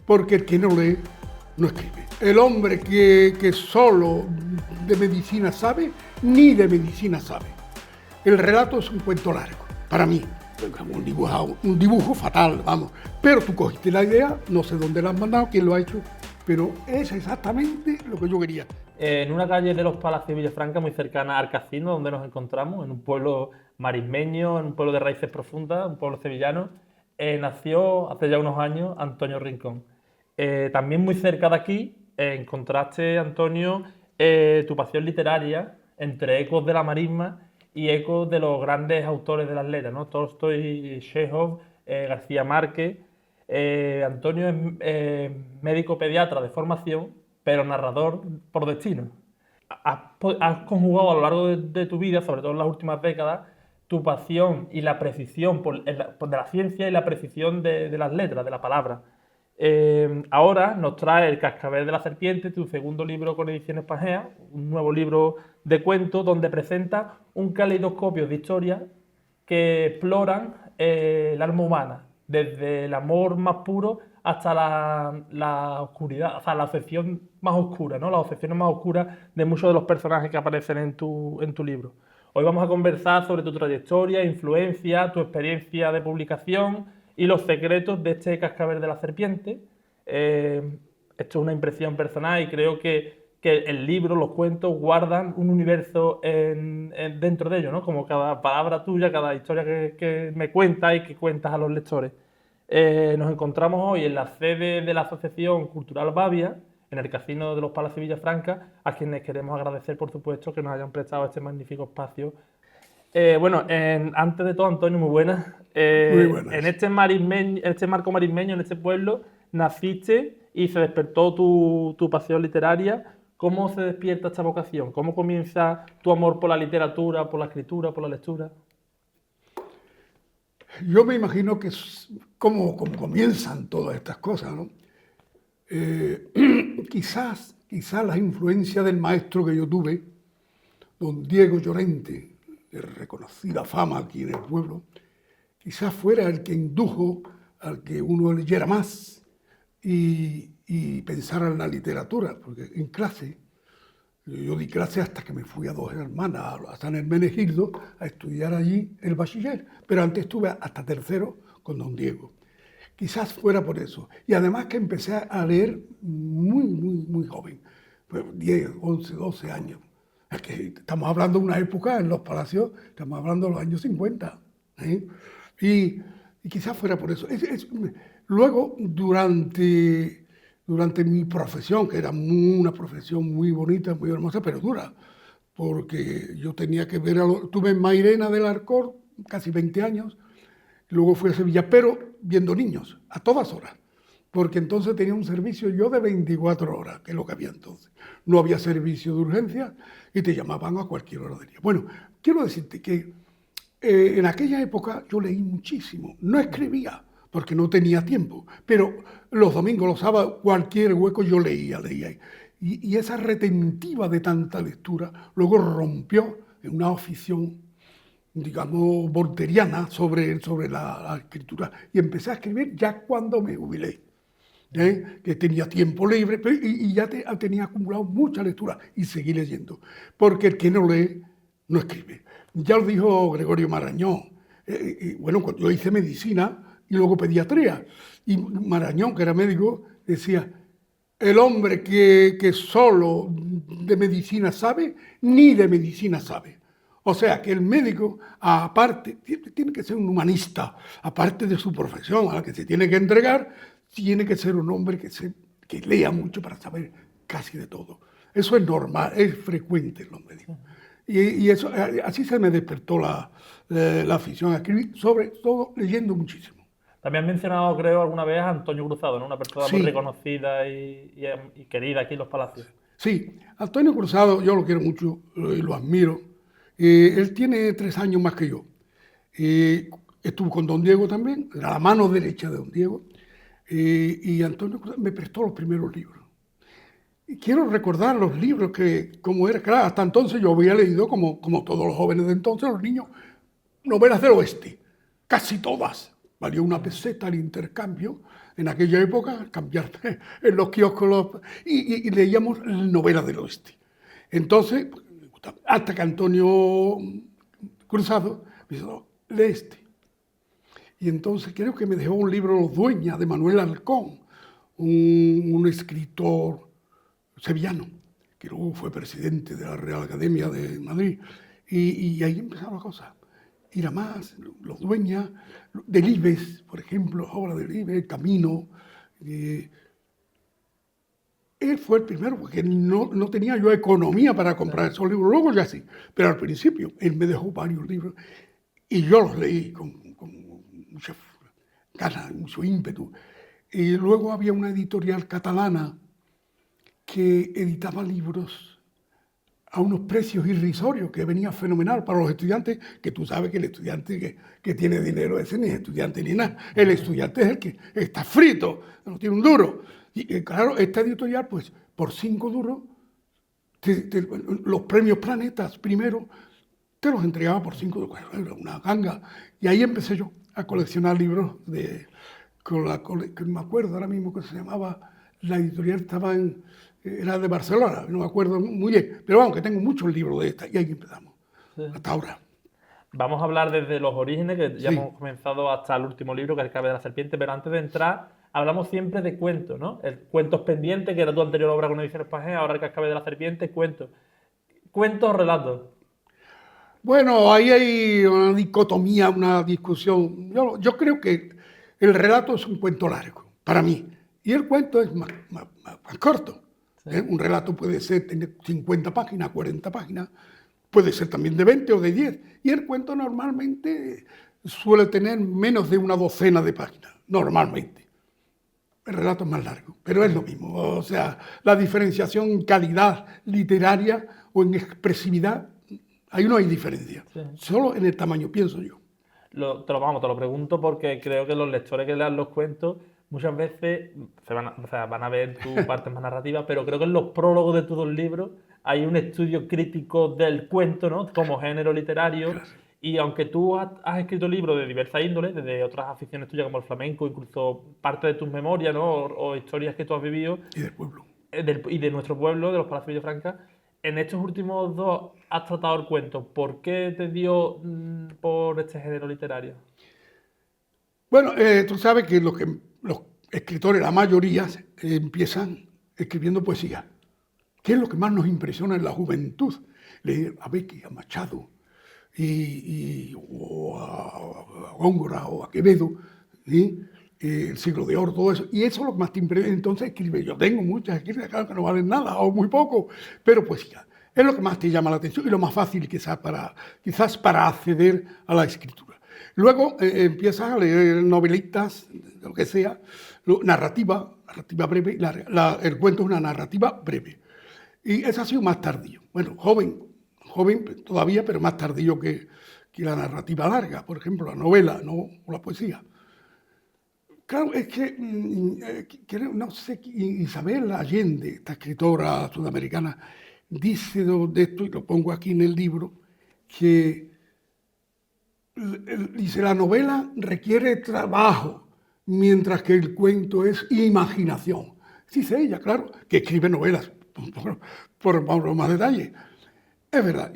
porque el que no lee, no escribe. El hombre que solo de medicina sabe, ni de medicina sabe. El relato es un cuento largo, para mí. Un dibujo fatal, vamos. Pero tú cogiste la idea, no sé dónde la has mandado, quién lo ha hecho, pero es exactamente lo que yo quería. En una calle de los Palacios de Villafranca, muy cercana a Arcacino, donde nos encontramos, en un pueblo marismeño, en un pueblo de raíces profundas, un pueblo sevillano, nació hace ya unos años Antonio Rincón. También muy cerca de aquí encontraste, Antonio, tu pasión literaria entre ecos de la marisma y ecos de los grandes autores de las letras, ¿no? Tolstoy, Chekhov, García Márquez. Antonio es médico pediatra de formación, pero narrador por destino. Has conjugado a lo largo de tu vida, sobre todo en las últimas décadas, tu pasión y la precisión de la ciencia y la precisión de las letras, de la palabra. Ahora nos trae El cascabel de la serpiente, tu segundo libro con Ediciones Pagea, un nuevo libro de cuentos donde presenta un caleidoscopio de historias que exploran el alma humana, desde el amor más puro hasta la oscuridad, o sea, la obsesión más oscura, ¿no? Las obsesiones más oscuras de muchos de los personajes que aparecen en tu libro. Hoy vamos a conversar sobre tu trayectoria, influencia, tu experiencia de publicación y los secretos de este cascabel de la serpiente. Esto es una impresión personal y creo que el libro, los cuentos, guardan un universo dentro de ellos, ¿no? Como cada palabra tuya, cada historia que me cuentas y que cuentas a los lectores. Nos encontramos hoy en la sede de la Asociación Cultural Bavia, en el Casino de los Palacios de Villafranca, a quienes queremos agradecer, por supuesto, que nos hayan prestado este magnífico espacio. Antes de todo, Antonio, muy buenas. Muy buenas. En este marco marismeño, en este pueblo, naciste y se despertó tu pasión literaria. ¿Cómo se despierta esta vocación? ¿Cómo comienza tu amor por la literatura, por la escritura, por la lectura? Yo me imagino que es como comienzan todas estas cosas, ¿no? Quizás la influencia del maestro que yo tuve, don Diego Llorente, de reconocida fama aquí en el pueblo, quizás fuera el que indujo al que uno leyera más y pensara en la literatura, porque en clase, yo di clase hasta que me fui a Dos Hermanas, a San Hermenegildo, a estudiar allí el bachiller, pero antes estuve hasta tercero con don Diego. Quizás fuera por eso. Y además que empecé a leer muy joven, pues 10, 11, 12 años. Es que estamos hablando de una época en los palacios, estamos hablando de los años 50. Y quizás fuera por eso. Luego, durante mi profesión, que era una profesión muy bonita, muy hermosa, pero dura, porque yo tenía que ver, tuve en Mairena del Arcor casi 20 años, luego fui a Sevilla, pero viendo niños, a todas horas, porque entonces tenía un servicio yo de 24 horas, que es lo que había entonces. No había servicio de urgencia y te llamaban a cualquier hora del día. Bueno, quiero decirte que en aquella época yo leí muchísimo, no escribía, porque no tenía tiempo, pero los domingos, los sábados, cualquier hueco yo leía. Y esa retentiva de tanta lectura luego rompió en una afición, digamos, volteriana sobre la escritura. Y empecé a escribir ya cuando me jubilé, que tenía tiempo libre y ya tenía acumulado mucha lectura y seguí leyendo. Porque el que no lee, no escribe. Ya lo dijo Gregorio Marañón. Bueno, cuando yo hice medicina y luego pediatría, y Marañón, que era médico, decía: el hombre que solo de medicina sabe, ni de medicina sabe. O sea, que el médico, aparte, tiene que ser un humanista, aparte de su profesión a la que se tiene que entregar, tiene que ser un hombre que lea mucho para saber casi de todo. Eso es normal, es frecuente en los médicos. Y eso, así se me despertó la afición a escribir, sobre todo leyendo muchísimo. También has mencionado, creo, alguna vez a Antonio Cruzado, ¿no? Una persona Sí. muy reconocida y querida aquí en los Palacios. Sí, Antonio Cruzado yo lo quiero mucho y lo admiro. Él tiene 3 años más que yo. Estuvo con don Diego también, era la mano derecha de don Diego. Y Antonio Cruzado me prestó los primeros libros. Y quiero recordar los libros como era, claro, hasta entonces yo había leído, como todos los jóvenes de entonces, los niños, novelas del oeste, casi todas. Valió una peseta al intercambio, en aquella época, cambiar en los kioscos y leíamos novelas del oeste. Entonces, hasta que Antonio Cruzado me dijo, no, lee este. Y entonces creo que me dejó un libro, Los Dueñas, de Manuel Halcón, un escritor sevillano, que luego fue presidente de la Real Academia de Madrid. Y ahí empezaron las cosas. Ir a más, Los Dueñas, Delibes, por ejemplo, obra de Delibes, Camino. Él fue el primero, porque no tenía yo economía para comprar esos libros. Luego ya sí, pero al principio él me dejó varios libros y yo los leí con mucha ganas, mucho ímpetu. Y luego había una editorial catalana que editaba libros a unos precios irrisorios, que venía fenomenal para los estudiantes, que tú sabes que el estudiante que tiene dinero ese ni es estudiante ni nada. El estudiante es el que está frito, no tiene un duro. Y claro, esta editorial, pues, por 5 duros, los premios Planetas primero, te los entregaba por 5 duros. Era una ganga. Y ahí empecé yo a coleccionar libros que me acuerdo ahora mismo que se llamaba, la editorial era de Barcelona, no me acuerdo muy bien, pero vamos, que tengo muchos libros de esta, y ahí empezamos, hasta ahora. Vamos a hablar desde los orígenes, que ya Sí. hemos comenzado hasta el último libro, que es El Cabe de la Serpiente, pero antes de entrar, hablamos siempre de cuentos, ¿no? El Cuentos Pendientes, que era tu anterior obra con Ediciones Pagés, ahora El Cascabel de la Serpiente, cuentos. ¿Cuentos o relatos? Bueno, ahí hay una dicotomía, una discusión. Yo creo que el relato es un cuento largo, para mí, y el cuento es más corto. Sí. Un relato puede tener 50 páginas, 40 páginas, puede ser también de 20 o de 10, y el cuento normalmente suele tener menos de una docena de páginas, normalmente. El relato es más largo, pero es lo mismo. O sea, la diferenciación en calidad literaria o en expresividad, ahí no hay diferencia. Sí. Solo en el tamaño, pienso yo. Te lo pregunto porque creo que los lectores que lean los cuentos muchas veces van a ver tu parte más narrativa, pero creo que en los prólogos de todos los libros hay un estudio crítico del cuento, ¿no? Como género literario. Claro. Y aunque tú has escrito libros de diversas índoles, desde otras aficiones tuyas como el flamenco, incluso parte de tus memorias, ¿no? o historias que tú has vivido, Y del pueblo. y de nuestro pueblo, de los Palacios de Villafranca, en estos últimos dos has tratado el cuento. ¿Por qué te dio por este género literario? Bueno, tú sabes que los escritores, la mayoría, empiezan escribiendo poesía. ¿Qué es lo que más nos impresiona en la juventud? Leer a Becky, a Machado, o a Góngora o a Quevedo, ¿sí? El siglo de oro, todo eso. Y eso es lo que más te impresiona. Entonces escribe. Yo tengo muchas escritas, claro que no valen nada o muy poco, pero poesía. Es lo que más te llama la atención y lo más fácil quizás para acceder a la escritura. Luego empiezas a leer novelitas, lo que sea, narrativa breve. El cuento es una narrativa breve. Y eso ha sido más tardío. Bueno, joven todavía, pero más tardío que la narrativa larga, por ejemplo, la novela, ¿no? O la poesía. Claro, es que, no sé, Isabel Allende, esta escritora sudamericana, dice de esto, y lo pongo aquí en el libro, que dice, la novela requiere trabajo, mientras que el cuento es imaginación. Dice ella, claro, que escribe novelas, por más detalle. Es verdad.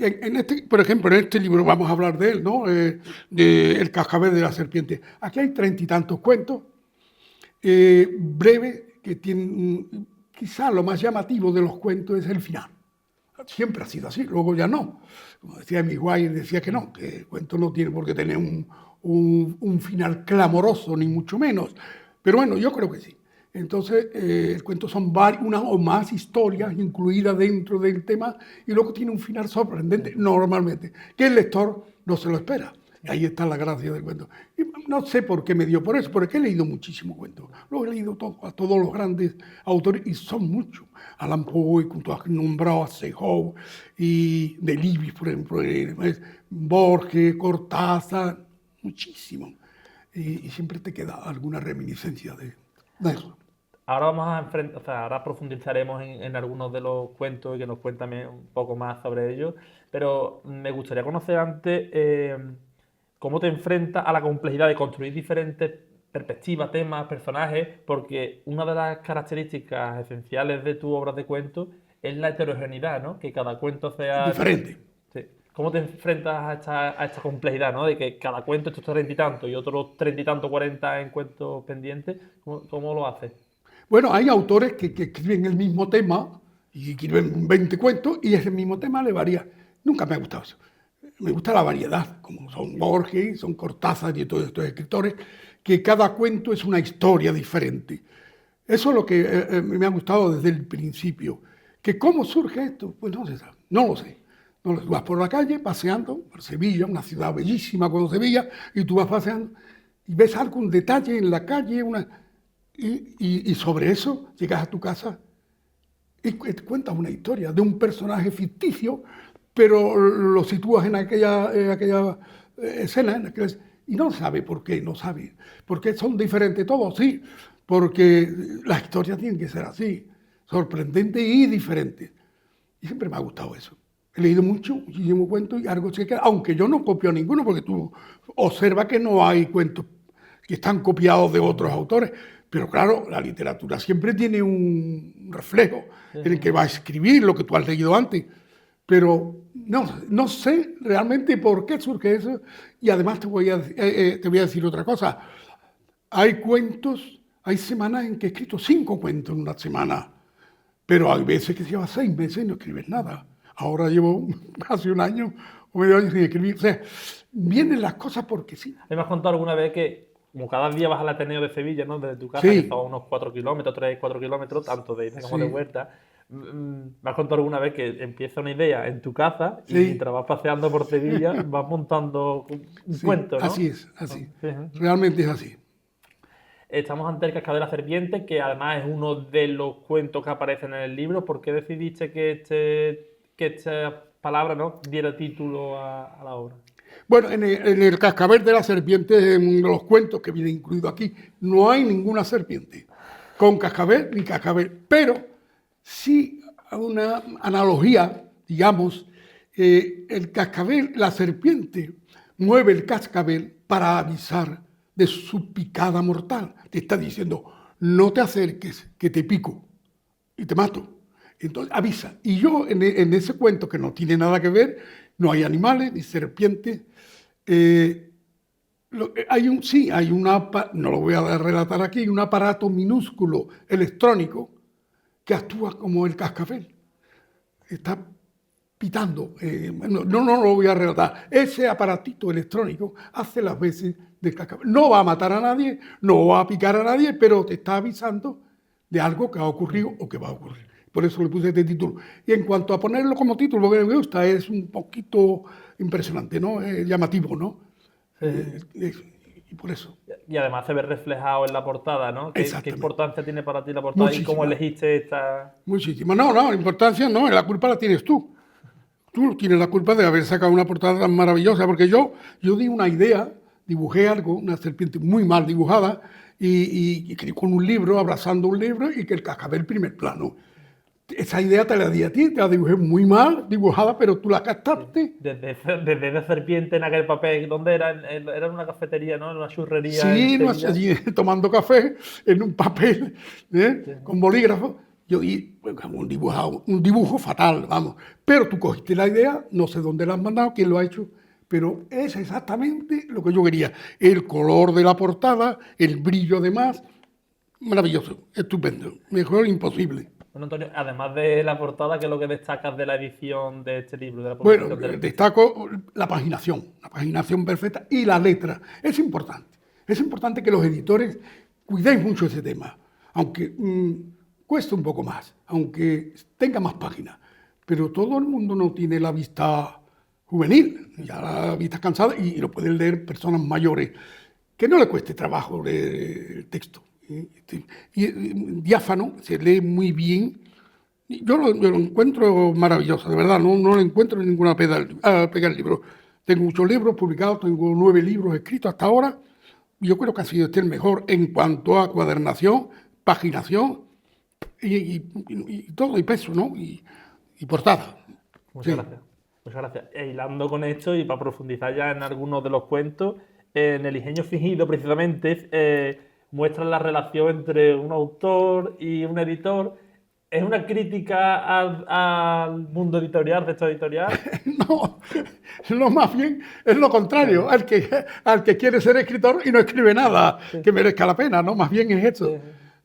Por ejemplo, en este libro vamos a hablar de él, ¿no? De El Cascabel de la Serpiente. Aquí hay 30 y tantos cuentos, breves, que tienen, quizás lo más llamativo de los cuentos es el final. Siempre ha sido así, luego ya no. Como decía Hemingway, decía que no, que el cuento no tiene por qué tener un final clamoroso, ni mucho menos. Pero bueno, yo creo que sí. Entonces, el cuento son una o más historias incluidas dentro del tema y luego tiene un final sorprendente, normalmente, que el lector no se lo espera. Y ahí está la gracia del cuento. Y no sé por qué me dio por eso, porque he leído muchísimos cuentos. Lo he leído a todos los grandes autores, y son muchos. Allan Poe, como tú has nombrado, a Chekhov, y Delibes, por ejemplo, Borges, Cortázar, muchísimo. Y siempre te queda alguna reminiscencia de eso. Ahora vamos a ahora profundizaremos en algunos de los cuentos y que nos cuéntame un poco más sobre ellos, pero me gustaría conocer antes cómo te enfrentas a la complejidad de construir diferentes perspectiva, temas, personajes, porque una de las características esenciales de tu obra de cuentos es la heterogeneidad, ¿no? Que cada cuento sea... diferente. Sí. ¿Cómo te enfrentas a esta complejidad, ¿no? De que cada cuento estos 30 y tanto y otros 30 y tanto, 40 en cuentos pendientes. ¿Cómo lo haces? Bueno, hay autores que escriben el mismo tema y escriben 20 cuentos y ese mismo tema le varía. Nunca me ha gustado eso. Me gusta la variedad, como son Borges, son Cortázar y todos estos escritores, que cada cuento es una historia diferente. Eso es lo que me ha gustado desde el principio. ¿Que cómo surge esto? Pues no se sabe, no lo sé. No lo sé. Tú vas por la calle paseando por Sevilla, una ciudad bellísima como Sevilla, y tú vas paseando y ves algún detalle en la calle, y sobre eso llegas a tu casa y cuentas una historia de un personaje ficticio, pero lo sitúas en aquella escena, y no sabe por qué, no sabe. ¿Por qué son diferentes todos? Sí, porque las historias tienen que ser así, sorprendentes y diferentes. Y siempre me ha gustado eso. He leído muchísimos cuentos y algo se queda, aunque yo no copio ninguno, porque tú observas que no hay cuentos que están copiados de otros autores, pero claro, la literatura siempre tiene un reflejo en el que va a escribir lo que tú has leído antes, pero no sé realmente por qué surge eso, y además te voy a decir otra cosa. Hay cuentos, hay semanas en que he escrito 5 cuentos en una semana, pero hay veces que llevas 6 meses y no escribes nada. Ahora llevo casi un año o medio año sin escribir. O sea, vienen las cosas porque sí. Me has contado alguna vez que, como cada día vas al Ateneo de Sevilla, ¿no? Desde tu casa, que son unos 4 kilómetros, 3, 4 kilómetros, tanto de ida como de vuelta. Me has contado alguna vez que empieza una idea en tu casa y mientras vas paseando por Sevilla vas montando un cuento, ¿no? Así es, así. Realmente es así. Estamos ante el Cascabel de la Serpiente, que además es uno de los cuentos que aparecen en el libro. ¿Por qué decidiste que esta palabra, ¿no?, diera título a la obra? Bueno, en el Cascabel de la Serpiente, en los cuentos que viene incluido aquí, no hay ninguna serpiente con cascabel ni cascabel, pero sí una analogía, digamos, el cascabel, la serpiente mueve el cascabel para avisar de su picada mortal. Te está diciendo, no te acerques, que te pico y te mato. Entonces avisa. Y yo en ese cuento, que no tiene nada que ver, no hay animales ni serpientes, no lo voy a relatar aquí, un aparato minúsculo electrónico que actúa como el cascabel. Está pitando. No lo voy a relatar. Ese aparatito electrónico hace las veces de cascabel. No va a matar a nadie, no va a picar a nadie, pero te está avisando de algo que ha ocurrido o que va a ocurrir. Por eso le puse este título. Y en cuanto a ponerlo como título, lo que me gusta es un poquito impresionante, ¿no? Llamativo, ¿no? Y por eso. Y además se ve reflejado en la portada, ¿no? ¿Qué importancia tiene para ti la portada? Muchísima. ¿Y cómo elegiste esta...? Muchísima. No, importancia no, la culpa la tienes tú. Tú tienes la culpa de haber sacado una portada tan maravillosa, porque yo di una idea, dibujé algo, una serpiente muy mal dibujada, y con un libro, abrazando un libro, y que el cascabel primer plano. Esa idea te la di a ti, te la dibujé muy mal dibujada, pero tú la captaste. Desde esa serpiente en aquel papel, ¿dónde era? Era en una cafetería, ¿no? En una churrería. Sí, allí tomando café, en un papel, con bolígrafo. Yo di un dibujo fatal, vamos. Pero tú cogiste la idea, no sé dónde la has mandado, quién lo ha hecho, pero es exactamente lo que yo quería. El color de la portada, el brillo además, maravilloso, estupendo, mejor imposible. Bueno, Antonio, además de la portada, ¿qué es lo que destacas de la edición de este libro? Bueno, destaco la paginación perfecta y la letra. Es importante que los editores cuidéis mucho ese tema, aunque cuesta un poco más, aunque tenga más páginas, pero todo el mundo no tiene la vista juvenil, ya la vista cansada, y lo pueden leer personas mayores, que no le cueste trabajo leer el texto. Y diáfano, se lee muy bien. Yo lo encuentro maravilloso, de verdad, no lo encuentro en ninguna pega el libro. Tengo muchos libros publicados, tengo 9 libros escritos hasta ahora, y yo creo que ha sido el mejor en cuanto a cuadernación, paginación y todo, y peso, ¿no? Y portada. Muchas gracias. E hilando con esto, y para profundizar ya en algunos de los cuentos, en El ingenio fingido, precisamente, muestran la relación entre un autor y un editor. ¿Es una crítica al mundo editorial, de esta editorial? No, no, más bien es lo contrario, Claro. al que quiere ser escritor y no escribe nada Sí, que merezca la pena, ¿no? Más bien es sí, eso.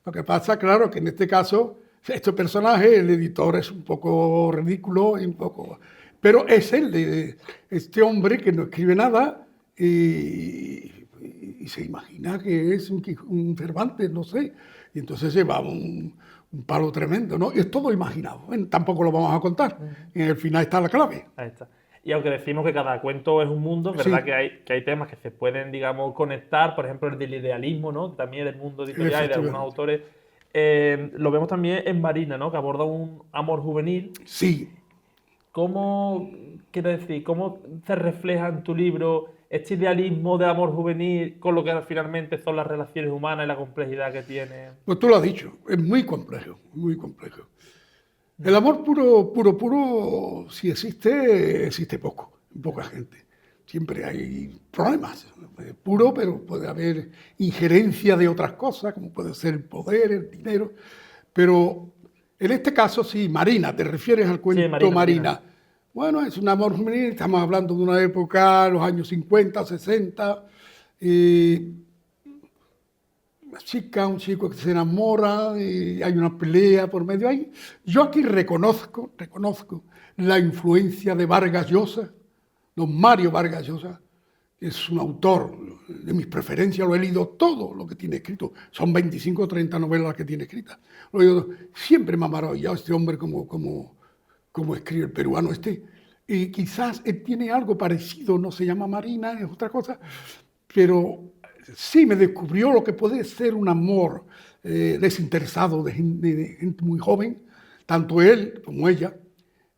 Lo que pasa, claro, que en este caso, este personaje, el editor es un poco ridículo y un poco... Pero es él, este hombre que no escribe nada y se imagina que es un Cervantes, no sé, y entonces se va un palo tremendo, ¿no? Y es todo imaginado. Bueno, tampoco lo vamos a contar. En el final está la clave. ahí está. Y aunque decimos que cada cuento es un mundo, es verdad Sí, que hay temas que se pueden, digamos, conectar, por ejemplo, el del idealismo, ¿no? También del mundo editorial y de algunos efectivamente. autores. Lo vemos también en Marina, ¿no? Que aborda un amor juvenil. Sí, ¿Cómo, quiero decir, cómo se refleja en tu libro este idealismo de amor juvenil con lo que finalmente son las relaciones humanas y la complejidad que tiene? pues tú lo has dicho, es muy complejo, muy complejo. El amor puro, puro, puro, si existe, existe poco, en poca gente. Siempre hay problemas. Puro, pero puede haber injerencia de otras cosas, como puede ser el poder, el dinero. Pero en este caso, sí, Marina, te refieres al Sí, cuento Marina, Marina. Marina. Bueno, es un amor juvenil, estamos hablando de una época, los años 50, 60, y una chica, un chico que se enamora y hay una pelea por medio ahí. Yo aquí reconozco la influencia de Vargas Llosa, don Mario Vargas Llosa, que es un autor de mis preferencias, lo he leído todo lo que tiene escrito, son 25 o 30 novelas que tiene escritas. Lo he leído. Siempre me ha maravillado este hombre como escribe el peruano este. Y quizás él tiene algo parecido, no se llama Marina, es otra cosa, pero sí me descubrió lo que puede ser un amor desinteresado de gente muy joven, tanto él como ella,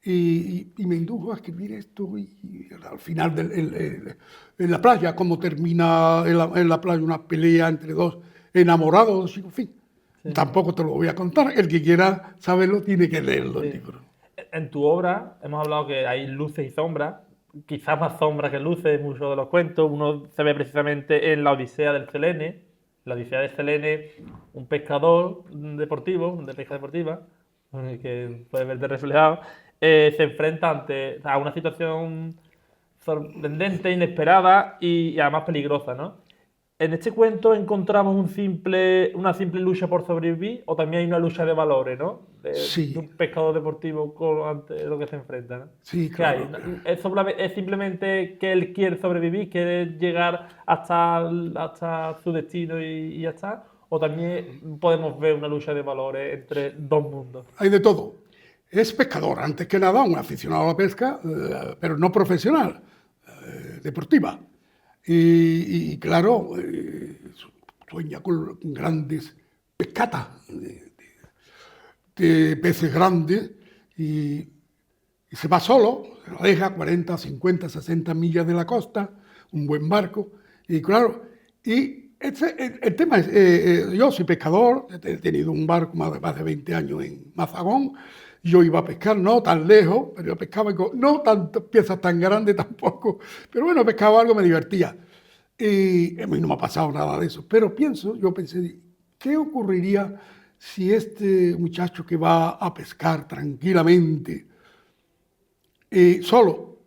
y me indujo a escribir esto y al final en la playa, cómo termina en la playa una pelea entre dos enamorados, en fin. Sí, Tampoco te lo voy a contar, el que quiera saberlo tiene que leerlo el sí. libro. En tu obra hemos hablado que hay luces y sombras, quizás más sombras que luces en muchos de los cuentos. Uno se ve precisamente en la Odisea del Selene. La Odisea del Selene, un pescador deportivo, de pesca deportiva, que puedes verte reflejado, se enfrenta a una situación sorprendente, inesperada y además peligrosa, ¿no? En este cuento encontramos una simple lucha por sobrevivir o también hay una lucha de valores, ¿no? De un Sí, pescador deportivo ante lo que se enfrenta, ¿no? sí, ¿Qué hay? claro. Es simplemente que él quiere sobrevivir, quiere llegar hasta su destino y ya está? ¿O también podemos ver una lucha de valores entre dos mundos? Hay de todo. Es pescador, antes que nada, un aficionado a la pesca, pero no profesional, deportiva. Y claro, sueña con grandes pescatas de peces grandes y se va solo, se lo deja 40, 50, 60 millas de la costa, un buen barco, y claro, el tema es, yo soy pescador, he tenido un barco más de 20 años en Mazagón, yo iba a pescar, no tan lejos, pero yo pescaba no tantas piezas tan grandes tampoco, pero bueno, pescaba algo, me divertía. Y a mí no me ha pasado nada de eso, pero yo pensé, ¿qué ocurriría si este muchacho que va a pescar tranquilamente, solo,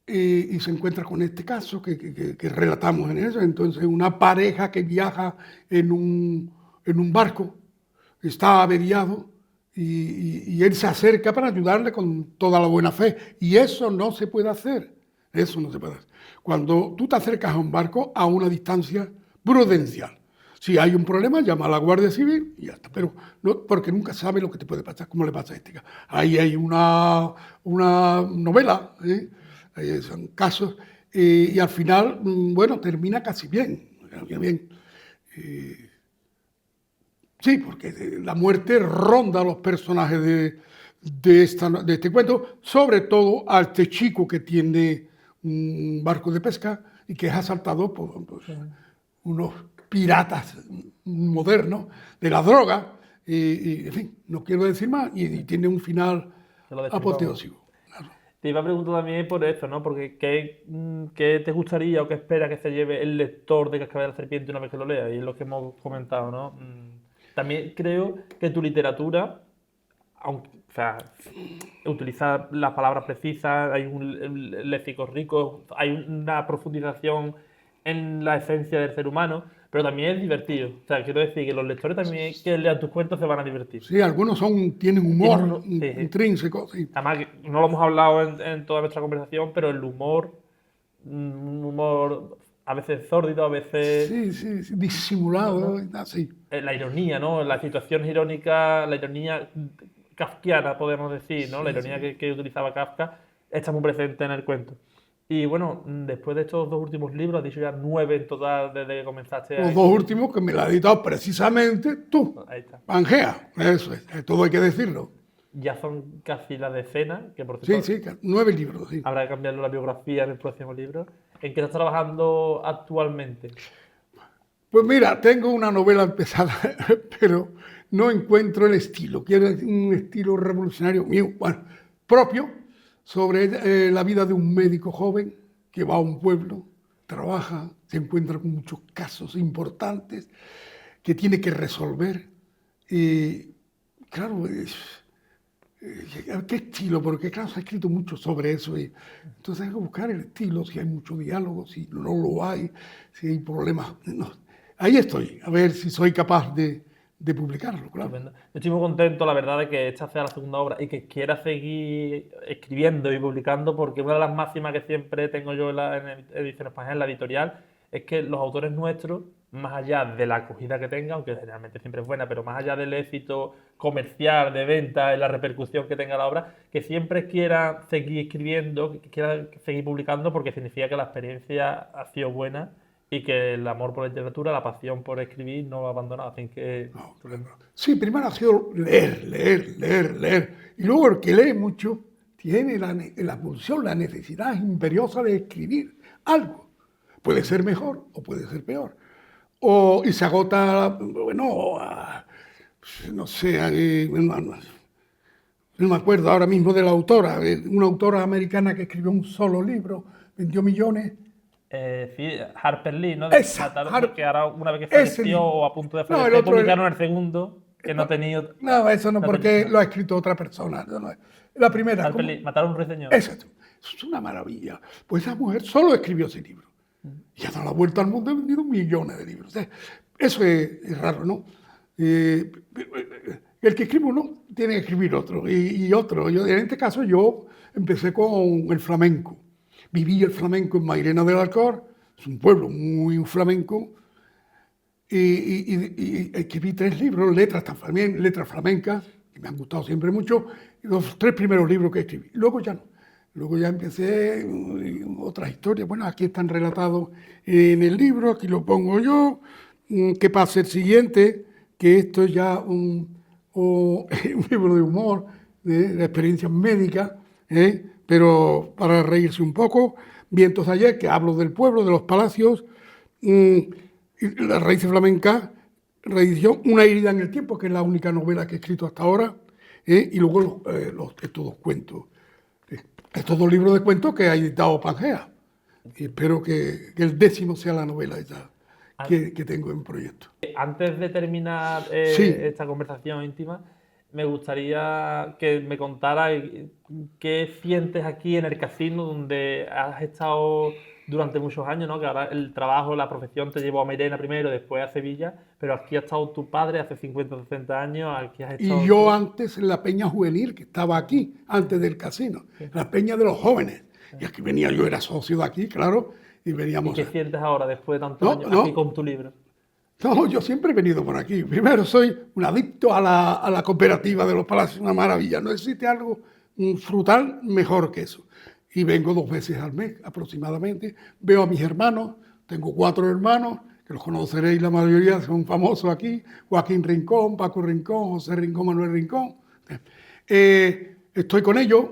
y se encuentra con este caso que relatamos en eso? Entonces, una pareja que viaja en un barco, está averiado, y él se acerca para ayudarle con toda la buena fe. Y eso no se puede hacer. Eso no se puede hacer. Cuando tú te acercas a un barco a una distancia prudencial. Si hay un problema, llama a la Guardia Civil y ya está. Pero no, porque nunca sabe lo que te puede pasar, como le pasa a este. Ahí hay una novela, ¿eh? Son casos, y al final, bueno, termina casi bien. Bien. Sí, porque la muerte ronda a los personajes de este cuento, sobre todo a este chico que tiene un barco de pesca y que es asaltado por Sí, unos piratas modernos de la droga. En fin, no quiero decir más, y tiene un final te lo destripamos. apoteósico. Claro. Te iba a preguntar también por eso, ¿no? Porque ¿qué te gustaría o qué espera que se lleve el lector de Cascabel de la Serpiente una vez que lo lea? Y es lo que hemos comentado, ¿no? También creo que tu literatura, aunque, o sea, utiliza las palabras precisas, hay un léxico rico, hay una profundización en la esencia del ser humano, pero también es divertido. O sea, quiero decir que los lectores también que lean tus cuentos se van a divertir. Sí, algunos tienen Tiene humor uno, sí, sí. intrínseco. Sí. Además, que no lo hemos hablado en toda nuestra conversación, pero el humor, un humor a veces sórdido, a veces Sí, sí, sí, disimulado, así. la ironía, ¿no? Las situaciones irónicas, la ironía kafkiana, podemos decir, ¿no? La Sí, ironía sí. que utilizaba Kafka está muy presente en el cuento. Y bueno, después de estos dos últimos libros, has dicho ya 9 en total desde que comenzaste a Los dos escribir. últimos que me la has editado precisamente tú, Ahí está. Pangea, eso es, todo hay que decirlo. Ya son casi la decena, que por Sí, cierto sí, 9 libros, sí. habrá que cambiarlo la biografía en el próximo libro. ¿En qué estás trabajando actualmente? Pues mira, tengo una novela empezada, pero no encuentro el estilo. Quiero un estilo revolucionario mío, bueno, propio, sobre la vida de un médico joven que va a un pueblo, trabaja, se encuentra con muchos casos importantes que tiene que resolver. Y claro, ¿qué estilo? Porque claro, se ha escrito mucho sobre eso. Y entonces hay que buscar el estilo, si hay mucho diálogo, si no lo hay, si hay problemas. No. Ahí estoy, a ver si soy capaz de publicarlo, claro. Estupendo. Yo estoy muy contento, la verdad, de que esta sea la segunda obra y que quiera seguir escribiendo y publicando, porque una de las máximas que siempre tengo yo en Ediciones Pangea, en la editorial, es que los autores nuestros, más allá de la acogida que tengan, aunque generalmente siempre es buena, pero más allá del éxito comercial, de venta, y la repercusión que tenga la obra, que siempre quiera seguir escribiendo, que quiera seguir publicando, porque significa que la experiencia ha sido buena y que el amor por la literatura, la pasión por escribir no va a abandonar. Así que No, claro. Sí, primero ha sido leer, leer, leer, leer. Y luego el que lee mucho tiene la pulsión, la necesidad imperiosa de escribir algo. Puede ser mejor o puede ser peor. Y se agota, bueno, no sé, no me acuerdo ahora mismo de la autora, una autora americana que escribió un solo libro, vendió millones. sí, Harper Lee, ¿no? Esa, Mataron, que ahora una vez que ese falleció libro. o a punto de No, el fallecer, otro, publicaron el segundo, que no ha tenido... no, eso no, no ha porque tenido- lo ha escrito otra persona. La primera, Harper ¿cómo? Lee, mataron a un ruiseñor. Exacto. Eso es una maravilla. Pues esa mujer solo escribió ese libro. Y ha dado la vuelta al mundo y ha vendido millones de libros. Eso es raro, ¿no? El que escribe uno tiene que escribir otro y otro. En este caso yo empecé con el flamenco. Viví el flamenco en Mairena del Alcor, es un pueblo muy flamenco, y escribí 3 libros, letras también, letras flamencas, que me han gustado siempre mucho, y los 3 primeros libros que escribí. Luego ya no. Luego ya empecé otras historias. Bueno, aquí están relatados en el libro, aquí lo pongo yo. ¿Qué pasa el siguiente? Que esto es ya un libro de humor, de experiencias médicas, pero para reírse un poco. Vientos de ayer, que hablo del pueblo, de los palacios. Y las raíces flamencas, reedición Una herida en el tiempo, que es la única novela que he escrito hasta ahora, y luego estos 2 cuentos. Estos 2 libros de cuentos que ha editado Pangea. Y espero que el 10º sea la novela esa que tengo en proyecto. Antes de terminar Sí. esta conversación íntima, me gustaría que me contara qué sientes aquí en el casino, donde has estado durante muchos años, ¿no? Que ahora el trabajo, la profesión te llevó a Mairena primero, después a Sevilla, pero aquí ha estado tu padre hace 50 o 60 años, aquí has estado Y yo tú. antes en la peña juvenil, que estaba aquí, antes del casino, la peña de los jóvenes. Y aquí venía, yo era socio de aquí, claro, y ¿Y veníamos... qué sientes ahora, después de tantos No, años, no. aquí con tu libro? No, yo siempre he venido por aquí. Primero, soy un adicto a la cooperativa de los palacios, una maravilla. No existe algo frutal mejor que eso. Y vengo 2 veces al mes aproximadamente. Veo a mis hermanos, tengo 4 hermanos, que los conoceréis la mayoría, son famosos aquí. Joaquín Rincón, Paco Rincón, José Rincón, Manuel Rincón. Estoy con ellos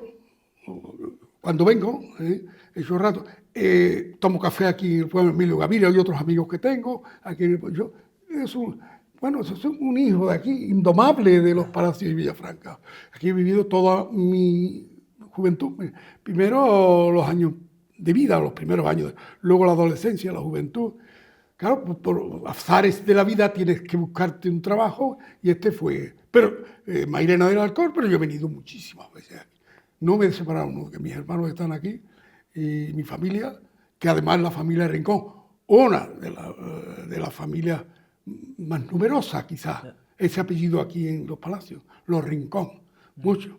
cuando vengo, hecho rato. Tomo café aquí en el pueblo de Emilio Gaviria y otros amigos que tengo. Aquí, eso es un hijo de aquí, indomable de los palacios de Villafranca. Aquí he vivido toda mi juventud. Primero los años de vida, los primeros años, luego la adolescencia, la juventud. Claro, por azares de la vida tienes que buscarte un trabajo y este fue... Pero Mairena del Alcor, pero yo he venido muchísimas veces aquí. No me he separado, no, que mis hermanos están aquí y mi familia, que además la familia de Rincón, una de las familias más numerosas quizás, ese apellido aquí en Los Palacios, los Rincón, mucho.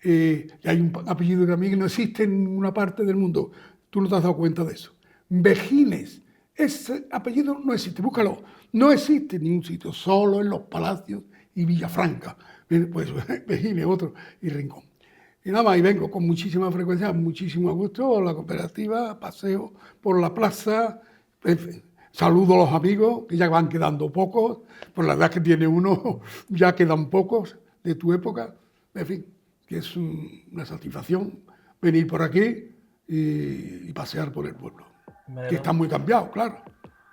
Y hay un apellido que a mí no existe en ninguna parte del mundo, tú no te has dado cuenta de eso. Vejines. Ese apellido no existe, búscalo. No existe en ningún sitio, solo en Los Palacios y Villafranca. Pues Vejines, otro, y Rincón. Y nada más, y vengo con muchísima frecuencia, muchísimo gusto a la cooperativa, paseo por la plaza, en fin, saludo a los amigos, que ya van quedando pocos, por la edad que tiene uno, ya quedan pocos de tu época. En fin, que es una satisfacción venir por aquí y pasear por el pueblo. Que está muy cambiado, claro.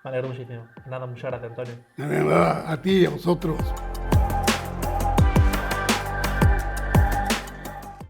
Me alegro muchísimo. Nada, muchas gracias, Antonio. Nada, a ti, a vosotros.